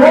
2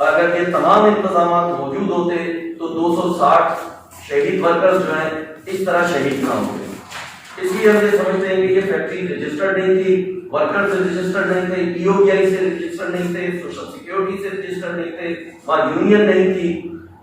اگر یہ تمام انتظامات موجود ہوتے تو 260 شہید ورکرز جو ہیں اس طرح شہید نہ ہوتے۔ اس لیے ہم یہ سمجھتے ہیں کہ یہ فیکٹری رجسٹرڈ نہیں تھی، ورکر سے رجسٹرڈ نہیں تھے، پی او پی آئی سے رجسٹرڈ نہیں تھے، سوشل سیکیورٹی سے رجسٹرڈ نہیں تھے، وہاں یونین نہیں تھی،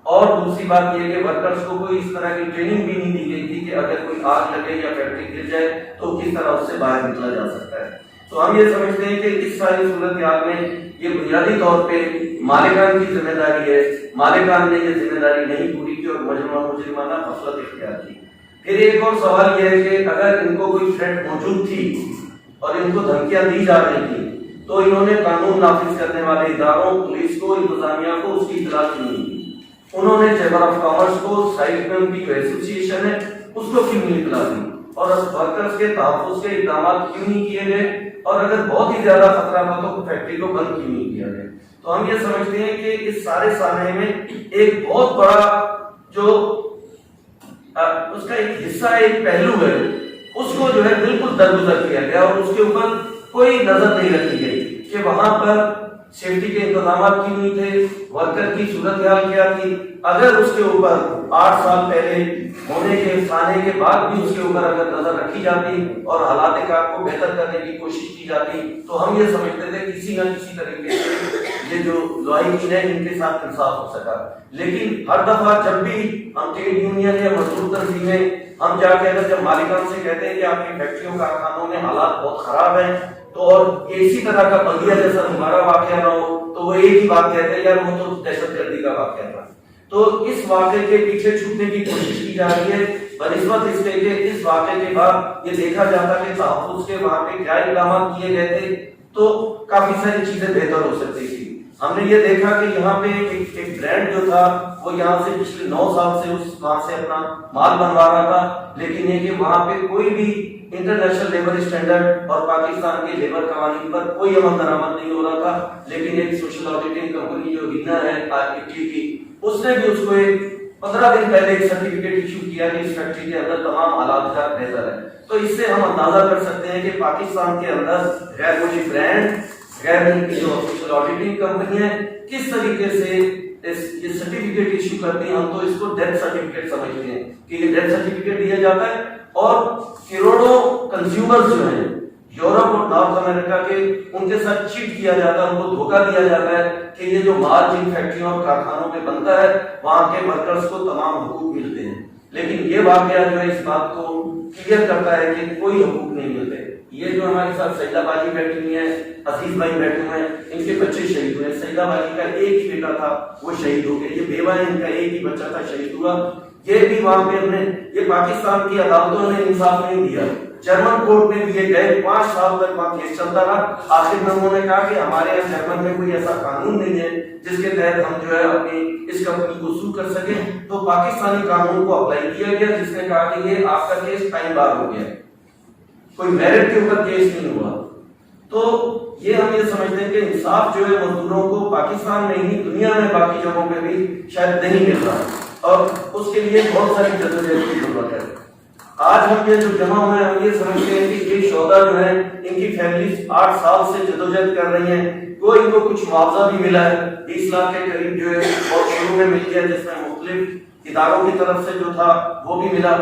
اور دوسری بات یہ کہ ورکرز کو کوئی اس طرح کی ٹریننگ بھی نہیں دی گئی تھی کہ اگر کوئی آگ لگے یا فیکٹری گر جائے تو کس طرح اس سے باہر نکلا جا سکتا ہے۔ تو ہم یہ سمجھتے ہیں کہ اس ساری صورتحال میں یہ بنیادی طور پہ مالکان کی ذمہ داری ہے، مالکان نے یہ ذمہ داری نہیں پوری کی اور مجرمانہ غفلت اختیار کی۔ پھر ایک اور سوال یہ ہے کہ اگر ان کو کوئی تھریٹ موجود تھی اور ان کو دھمکیاں دی جا رہی تھی تو انہوں نے قانون نافذ کرنے والے اداروں، پولیس کو، انتظامیہ کو اس کی اطلاع کیوں نہیں دی؟ انہوں نے چیمبر آف کامرس کو، سائٹ میں ان کی ایسوسیشن ہے اس کو کیوں نہیں اطلاع دی؟ اور ورکرز کے تحفظ کے اقدامات کیوں نہیں کیے گئے؟ اور اگر بہت ہی زیادہ خطرہ تھا تو فیکٹری کو بند کیوں نہیں کیا گیا؟ تو ہم یہ سمجھتے ہیں کہ اس سارے سانحے میں ایک بہت بڑا جو اس کا ایک حصہ، ایک پہلو ہے، اس کو جو ہے بالکل درگزر کیا گیا اور اس کے اوپر کوئی نظر نہیں رکھی گئی کہ وہاں پر سیفٹی کے انتظامات کیوں نہیں تھے، ورکر کی صورتحال کیا تھی۔ اگر اس کے اوپر 8 سال پہلے ہونے کے سانے کے بعد بھی اس کے اوپر اگر نظر رکھی جاتی اور حالات کار کو بہتر کرنے کی کوشش کی جاتی تو ہم یہ سمجھتے تھے کسی نہ کسی طریقے سے یہ جو لائقین ہیں ان کے ساتھ انصاف ہو سکا۔ لیکن ہر دفعہ جب بھی ہم ٹریڈ یونین یا مزدور تنظیمیں ہم جا کے اگر جب مالکان سے کہتے ہیں کہ آپ کی فیکٹریوں کارخانوں میں حالات بہت خراب ہیں تو اور اسی طرح کا بلدیہ جیسا دوبارہ واقعہ نہ ہو تو وہ ایک ہی بات کہتے ہیں یار وہ تو دہشت گردی کا واقعہ تھا۔ تو اس واقعے کے پیچھے چھپنے کی کوشش کی جا رہی ہے بنسبت اس کے کہ اس واقعے کے بعد یہ دیکھا جاتا کہ تحفظ کے وہاں پہ کیا اقدامات کیے گئے تھے تو کافی ساری چیزیں بہتر ہو سکتی تھی۔ ہم نے یہ دیکھا کہ یہاں پہ ایک برانڈ جو تھا وہ یہاں سے پچھلے 9 سال سے اس وہاں سے اپنا مال بنوا رہا تھا، لیکن یہ کہ وہاں پہ کوئی بھی انٹرنیشنل لیبر اسٹینڈرڈ اور پاکستان کے لیبر قوانین پر کوئی عمل درآمد نہیں ہو رہا تھا۔ لیکن ایک سوشل آڈیٹنگ کمپنی جو رینا ہے اٹلی کی، اس نے بھی اس کو ایک 15 دن پہلے ایک سرٹیفکیٹ ایشو کیا کہ اس فیکٹری کے اندر تمام حالات کا بہتر ہے۔ تو اس سے ہم اندازہ کر سکتے ہیں کہ پاکستان کے اندر غیر ملکی برانڈ، غیر ملکی جو سوشل آڈیٹنگ کمپنی ہے کس طریقے سے یہ سرٹیفکیٹ ایشو کرتی ہیں۔ ہم تو اس کو ڈیتھ سرٹیفکیٹ سمجھتے ہیں کہ یہ ڈیتھ سرٹیفکیٹ دیا جاتا ہے اور کروڑوں کنزیومرز جو ہیں یورپ اور نارتھ امریکہ کے، ان کے ساتھ چیٹ کیا جاتا ہے، ان کو دھوکہ دیا جاتا ہے کہ یہ جو مال جن فیکٹریوں اور کارخانوں میں بنتا ہے وہاں کے ورکرز کو تمام حقوق ملتے ہیں، لیکن یہ واقعہ جو ہے اس بات کو کلیئر کرتا ہے کہ کوئی حقوق نہیں ملتے۔ یہ جو ہمارے ساتھ سیدہ باجی بیٹھی ہوئی ہیں، عزیز بھائی بیٹھے ہوئے ہیں، ان کے بچے شہید ہوئے۔ سیدہ باجی کا ایک ہی بیٹا تھا، وہ شہید ہو گئے، یہ بیوہ ہے، ان کا ایک ہی بچہ تھا، شہید ہوا۔ یہ بھی وہاں پہ ہم نے، یہ پاکستان کی عدالتوں نے انصاف نہیں دیا، جرمن کورٹ میں بھی یہ گئے، 5 سال تک وہاں کیس چلتا رہا۔ آخر میں انہوں نے کہا کہ ہمارے یہاں جرمن میں کوئی ایسا قانون نہیں ہے جس کے تحت ہم جو ہے اپنی اس کمپنی کو سو کر سکیں، تو پاکستانی قانون کو اپلائی کیا گیا جس نے کہا کہ یہ آپ کا کیس ٹائم بار ہو گیا، کوئی میرٹ کے اوپر کیس نہیں ہوا۔ تو یہ ہم یہ سمجھتے ہیں کہ انصاف جو ہے مزدوروں کو پاکستان میں ہی دنیا میں باقی جگہوں پہ بھی شاید نہیں مل رہا، اور اس کے لیے بہت ساری جدوجہد کی ضرورت ہے۔ آج ہم یہ جو جمع ہوئے ہیں ہم یہ سمجھتے ہیں کہ یہ شہدا جو ہیں ان کی فیملیز 8 سال سے جدوجہد کر رہی ہیں، کوئی ان کو کچھ معاوضہ بھی ملا ہے 20 لاکھ کے قریب جو ہے، اور شروع میں مل گیا جس میں مختلف اداروں کی طرف سے جو تھا وہ بھی ملا،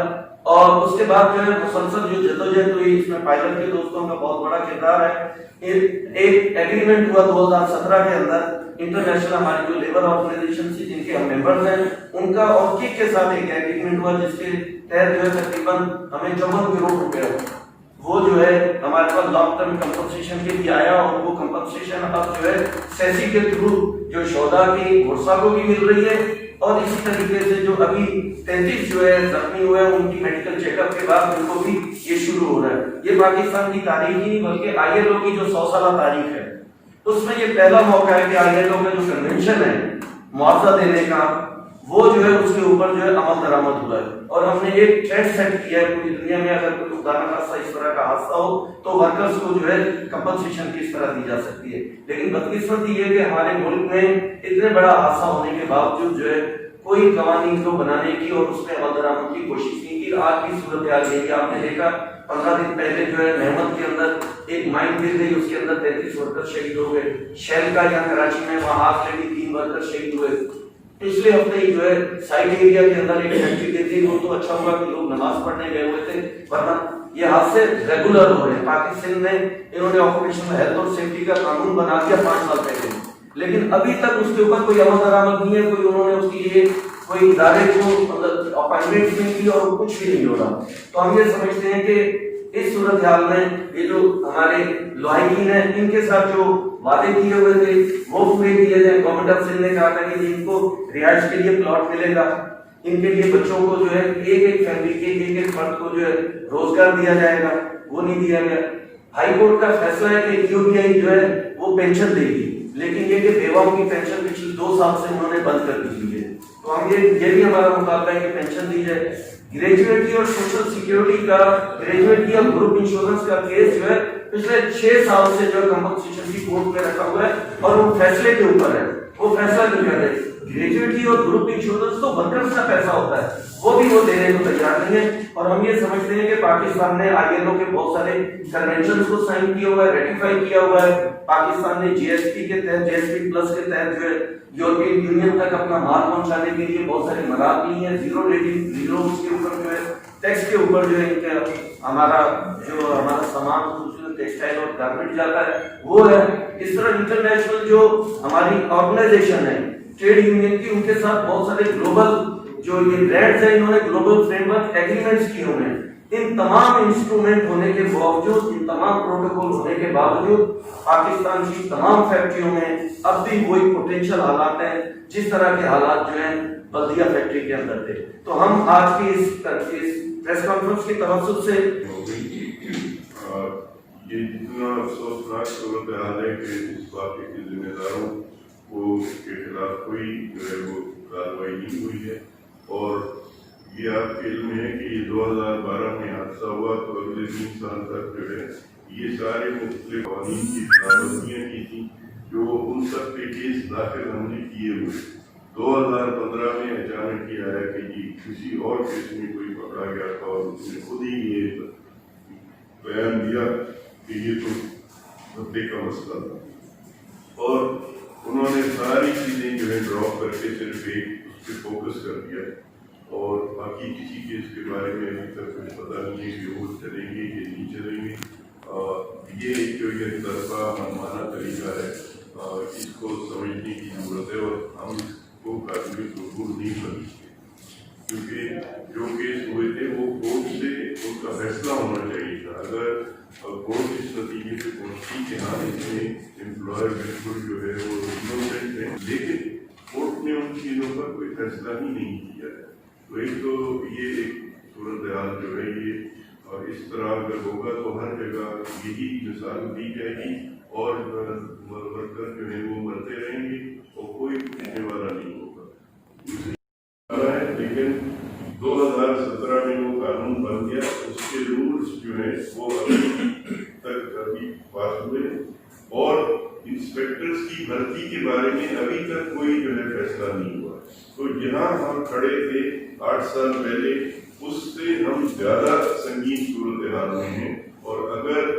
اور اس کے بعد جو ہے مسلسل جو جدوجہد ہوئی اس میں پائلٹ کے دوستوں کا بہت بڑا کردار ہے۔ ایک ایگریمنٹ ہوا 2017 کے اندر، انٹرنیشنل ہماری جو لیبر آرگنائزیشن تھی جن کے ہم ممبرز ہیں ان کا اور کک کے ساتھ ایک ایگریمنٹ ہوا جس کے تحت جو ہے تقریباً ہمیں 54 کروڑ روپے وہ جو ہے ہمارے پاس لانگ ٹرم کمپنسیشن کے لیے آیا، اور وہ کمپنسیشن اب جو ہے سیسی کے تھرو جو شہدا کی ورثہ کو بھی مل رہی ہے، اور اسی طریقے سے جو ابھی 33 جو ہے زخمی ہوئے ہیں ان کی میڈیکل چیک اپ کے بعد ان کو بھی یہ شروع ہو رہا ہے۔ یہ پاکستان کی تاریخ ہی نہیں بلکہ آئی ایل او کی جو 100 سالہ تاریخ ہے اس میں یہ پہلا موقع ہے کہ آئی ایل او کا جو کنونشن ہے معاوضہ دینے کا، وہ جو ہے اس کے اوپر جو ہے عمل درآمد ہوا ہے، اور ہم نے ایک ٹرینڈ سیٹ کیا ہے پوری دنیا میں اگر کوئی خدا نخواستہ اس طرح کا حادثہ ہو تو ورکرز کو جو ہے کمپنسیشن کس طرح دی جا سکتی ہے۔ لیکن بدقسمتی یہ کہ ہمارے ملک میں اتنے بڑا حادثہ ہونے کے باوجود جو ہے کوئی قوانین کو بنانے کی اور اس میں عمل درآمد کی کوشش نہیں کی. آج کی صورتحال یہ کہ آپ نے دیکھا 15 دن پہلے جو ہے محمد کے اندر ایک مائن گر گئی, اس کے اندر 33 ورکر شہید ہو گئے. شیل کا یہاں کراچی میں وہاں آگ لگی, 3 ورکر شہید ہوئے. پچھلے ہفتے ہی جو ہے سائٹ ایریا کے اندر ایک فیکٹری گر گئی. وہ تو اچھا ہوا کہ لوگ نماز پڑھنے گئے ہوئے تھے, ورنہ یہ حادثے ریگولر ہو رہے ہیں. پاکستان میں انہوں نے آکوپیشنل ہیلتھ اور سیفٹی کا قانون بنا دیا 5 سال پہلے, لیکن ابھی تک اس کے اوپر کوئی عمل درآمد نہیں ہے. کوئی انہوں نے اس کے لیے کوئی ادارے کو اپائنٹمنٹ نہیں کی اور کچھ بھی نہیں ہو رہا. تو ہم یہ سمجھتے ہیں کہ اس صورتحال میں یہ جو ہمارے لاحقین ہیں ان کے ساتھ جو وعدے کیے ہوئے تھے وہ پورے کیے جائیں. گورنمنٹ آف سندھ نے کہا تھا کہ ان کو رہائش کے لیے پلاٹ ملے گا, ان کے لیے بچوں کو جو ہے ایک فیملی کے ایک فرد کو جو ہے روزگار دیا جائے گا, وہ نہیں دیا گیا. ہائی کورٹ کا فیصلہ ہے کہ QBI جو ہے وہ پینشن دے گی, لیکن یہ کہ بیواؤں کی پینشن پچھلے 2 سال سے انہوں نے بند کر دی ہے. تو ہم یہ بھی ہمارا مطالبہ ہے کہ پینشن دی جائے. گریجویٹ کی اور سوشل سیکیورٹی کا, گریجویٹ کی اور گروپ انشورنس کا کیس جو ہے پچھلے 6 سال سے جو ہے کمپنسیشن کی کورٹ میں رکھا ہوا ہے اور وہ فیصلے کے اوپر ہے, وہ فیصلہ نہیں کر رہے. گریجویٹ کی اور گروپ انشورنس تو ورکرز کا پیسہ ہوتا ہے, وہ بھی وہ دینے کو تیار نہیں ہے. اور ہم یہ سمجھتے ہیں کہ پاکستان نے ILO کے بہت سارے کنونشنز کو سائن کیا ہوا ہے, ریٹیفائی کیا ہوا ہے. پاکستان نے GSP کے تحت, GSP پلس کے تحت جو ہے یورپین یونین تک اپنا مال پہنچانے کے لیے بہت ساری مراحل لی ہیں. زیرو ریٹنگ, زیرو اس کے اوپر جو ہے ٹیکس کے اوپر جو ہے ہمارا سامان خصوصاً ٹیکسٹائل اور گارمنٹ جاتا ہے وہ ہے. اس طرح انٹرنیشنل جو ہماری آرگنائزیشن ہے ٹریڈ یونین کی, ان کے ساتھ بہت سارے گلوبل جو یہ برانڈز ہیں انہوں نے گلوبل فریم ورک ایگریمنٹس کیے ہوئے ہیں. ان تمام انسٹرومنٹ ہونے کے باوجود, ان تمام پروٹوکول ہونے کے باوجود پاکستان کی تمام فیکٹریوں میں اب بھی وہی پوٹینشیل حالات ہیں جس طرح کے حالات جو ہیں بلدیہ فیکٹری کے اندر تھے. تو ہم آج کی اس پریس کانفرنس کی توسط سے یہ جتنا افسوسناک صورتحال ہے کہ اس واقعے کے ذمہ داروں کو کے خلاف کوئی جو ہے وہ کارروائی نہیں ہوئی ہے. اور یہ آپ کے علم ہے کہ یہ 2012 میں حادثہ ہوا تو اگلے 3 سال تک جو ہے یہ سارے مختلف قوانین کی پابندیاں کی تھیں جو ان سب کے کیس داخل ہم نے کیے ہوئے. 2015 میں اچانک یہ آیا کہ جی کسی اور کیس میں کوئی پکڑا گیا تھا اور اس نے خود ہی یہ بیان دیا کہ یہ تو مدعے کا مسئلہ تھا, اور انہوں نے ساری چیزیں جو ہے ڈراپ کر کے صرف ایک اس پہ فوکس کر دیا, اور باقی کسی کیس کے بارے میں ابھی تک کچھ پتہ نہیں ہے کہ وہ چلیں گے کہ نہیں چلیں گے. یہ ایک جو ایک طرفہ منمانا طریقہ ہے, اس کو سمجھنے کی ضرورت ہے اور ہم اس کو قابل قبول نہیں کر سکتے, کیونکہ جو کیس ہوئے تھے وہ کورٹ سے ان کا فیصلہ ہونا چاہیے تھا. اگر کورٹ اس نتیجے سے پہنچتی کہ ہاں اس میں امپلائر بالکل جو ہے وہ انوسنٹ ہے, لیکن کورٹ نے ان چیزوں پر کوئی فیصلہ ہی نہیں کیا ہے. تو ایک تو یہ ایک صورتحال جو ہے یہ, اور اس طرح اگر ہوگا تو ہر جگہ یہی مثال دی جائے گی اور ورکر جو ہے وہ مرتے رہیں گے اور کوئی پوچھنے والا نہیں ہوگا. لیکن 2017 میں وہ قانون بن گیا, اس کے رولز جو ہیں وہ ابھی تک پاس ہوئے, اور انسپیکٹرز کی بھرتی کے بارے میں ابھی تک کوئی جو ہے فیصلہ نہیں ہوا. تو جہاں ہم کھڑے تھے 8 سال پہلے اس سے ہم زیادہ سنگین صورتحال میں ہیں. اور اگر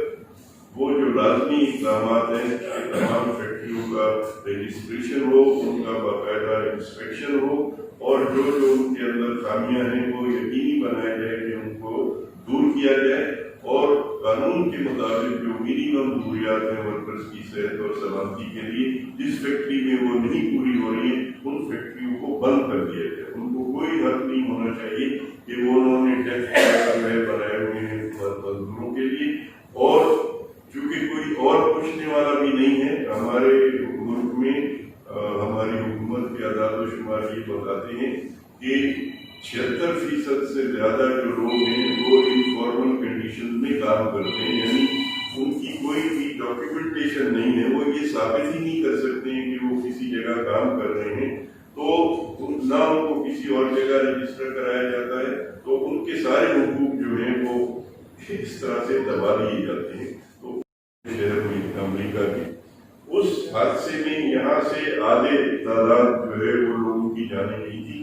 وہ جو لازمی اقدامات ہیں کہ تمام فیکٹریوں کا رجسٹریشن ہو, ان کا باقاعدہ انسپیکشن ہو, اور جو ان کے اندر خامیاں ہیں وہ یقینی بنایا جائے کہ ان کو دور کیا جائے, اور قانون کے مطابق جو منیمم ضروریات ہیں ورکرز کی صحت اور سلامتی کے لیے جس فیکٹری میں وہ نہیں پوری ہو رہی ہیں ان فیکٹریوں کو بند کر دیا جائے. ان کو کوئی حق نہیں ہونا چاہیے کہ وہ انہوں نے ٹیکس بنائے ہوئے ہیں مزدوروں کے لیے. اور چونکہ کوئی اور پوچھنے والا بھی نہیں ہے, ہمارے ملک میں ہماری حکومت کے اعداد و شمار یہ بتاتے ہیں کہ 76% سے زیادہ جو لوگ ہیں وہ انفارمل کنڈیشن میں کام کرتے ہیں, یعنی ان کی کوئی بھی ڈاکیومنٹیشن نہیں ہے, وہ یہ ثابت ہی نہیں کر سکتے ہیں کہ وہ کسی جگہ کام کر رہے ہیں, تو نہ ان کو کسی اور جگہ رجسٹر کرایا جاتا ہے, تو ان کے سارے حقوق جو ہیں وہ اس طرح سے دبا دیے جاتے ہیں. تو شہر میں امریکہ کے اس حادثے میں یہاں سے آدھے تعداد جو ہے وہ لوگوں کی جانیں گئی تھی,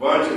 5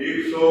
100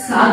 7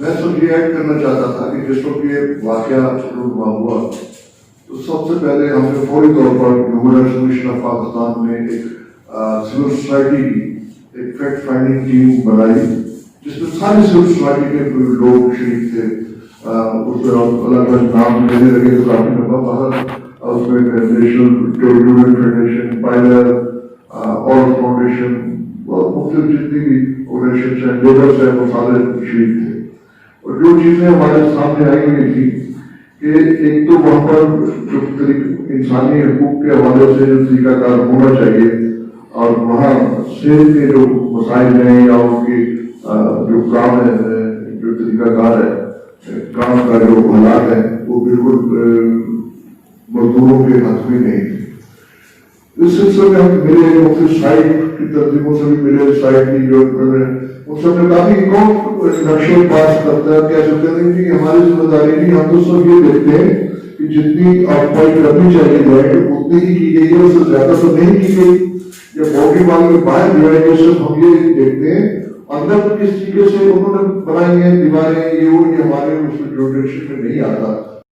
میں سب یہ ایڈ کرنا چاہتا تھا کہ جس وقت یہ واقعہ چھوٹا ہوا تو سب سے پہلے ہم نے فوری طور پر human rights commission of Pakistan میں ایک سول سوسائٹی کی ایک فیکٹ فائنڈنگ ٹیم بنائی جس میں ساری سول سوسائٹی کے لوگ شریک تھے. اس میں الگ الگ نام لینے لگے تو کافی لمبا باہر اس میں نیشنل ٹیورن فیڈریشن پائلر اور فاؤنڈیشن اور مختلف جتنی بھی آرگنائزیشنز ہیں لیبرس ہیں وہ سارے شریک تھے. اور جو چیزیں ہمارے سامنے آئی ہوئی تھی کہ ایک تو وہاں پر جو انسانی حقوق کے حوالے سے جو طریقہ کار ہونا چاہیے اور وہاں صحت کے جو مسائل ہیں یا ان کی جو کام ہے جو طریقہ کار ہے کام کا جو حالات ہیں وہ بالکل مزدوروں کے حق میں نہیں تھے. اس سلسلے میں ہم ملے مختلف سائٹ کی تنظیموں سے بھی ملے سائٹ کی جو ان سب نے کافی کون نقشے پاس کرتا ہے کہہ سکتے ہیں کہ ہماری ذمہ داری نہیں. ہم تو سب یہ دیکھتے ہیں کہ جتنی آکوپائی کرنی چاہیے گورنمنٹ اتنی ہی کی گئی ہے اس سے زیادہ تو نہیں کی گئی یا باؤنڈری وال کے باہر جو ہے یہ صرف ہم یہ دیکھتے ہیں اندر کس طریقے سے انہوں نے بنائی ہیں دیواریں یہ وہ ہمارے اس جوڈیشن میں نہیں آتا.